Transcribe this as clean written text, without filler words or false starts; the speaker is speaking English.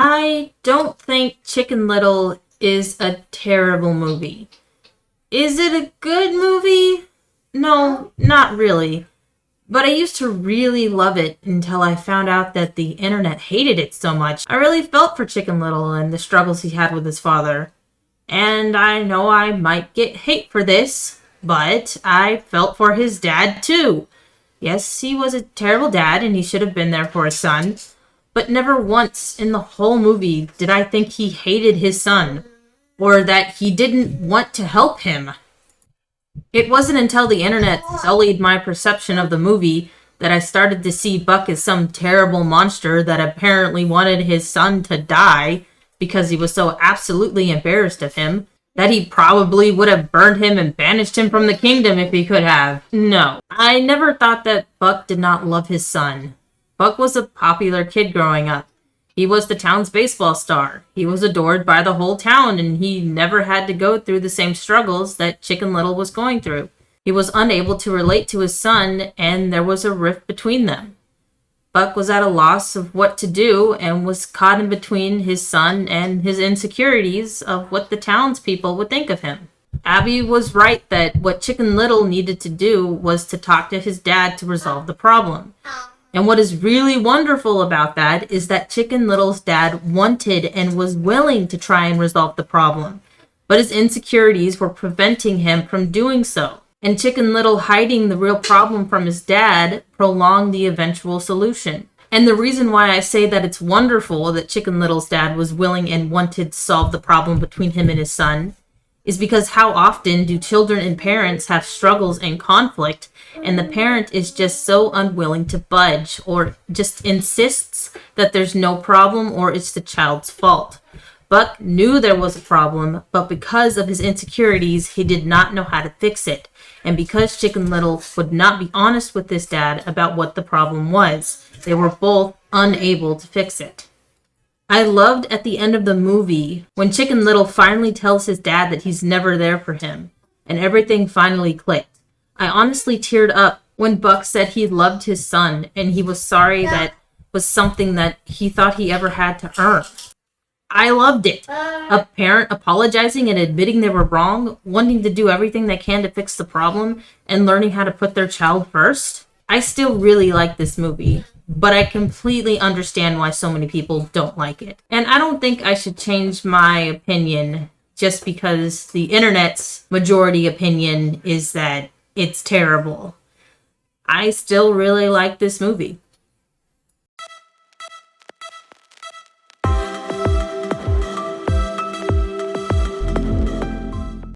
I don't think Chicken Little is a terrible movie. Is it a good movie? No, not really. But I used to really love it until I found out that the internet hated it so much. I really felt for Chicken Little and the struggles he had with his father. And I know I might get hate for this, but I felt for his dad too. Yes, he was a terrible dad and he should have been there for his son. But never once in the whole movie did I think he hated his son, or that he didn't want to help him. It wasn't until the internet sullied my perception of the movie that I started to see Buck as some terrible monster that apparently wanted his son to die because he was so absolutely embarrassed of him that he probably would have burned him and banished him from the kingdom if he could have. No, I never thought that Buck did not love his son. Buck was a popular kid growing up. He was the town's baseball star. He was adored by the whole town, and he never had to go through the same struggles that Chicken Little was going through. He was unable to relate to his son, and there was a rift between them. Buck was at a loss of what to do and was caught in between his son and his insecurities of what the townspeople would think of him. Abby was right that what Chicken Little needed to do was to talk to his dad to resolve the problem. And what is really wonderful about that is that Chicken Little's dad wanted and was willing to try and resolve the problem, but his insecurities were preventing him from doing so. And Chicken Little hiding the real problem from his dad prolonged the eventual solution. And the reason why I say that it's wonderful that Chicken Little's dad was willing and wanted to solve the problem between him and his son is because how often do children and parents have struggles and conflict, and the parent is just so unwilling to budge or just insists that there's no problem or it's the child's fault. Buck knew there was a problem, but because of his insecurities, he did not know how to fix it. And because Chicken Little would not be honest with his dad about what the problem was, they were both unable to fix it. I loved at the end of the movie when Chicken Little finally tells his dad that he's never there for him, and everything finally clicked. I honestly teared up when Buck said he loved his son, and he was sorry that was something that he thought he ever had to earn. I loved it. A parent apologizing and admitting they were wrong, wanting to do everything they can to fix the problem, and learning how to put their child first. I still really like this movie, but I completely understand why so many people don't like it. And I don't think I should change my opinion just because the internet's majority opinion is that it's terrible. I still really like this movie.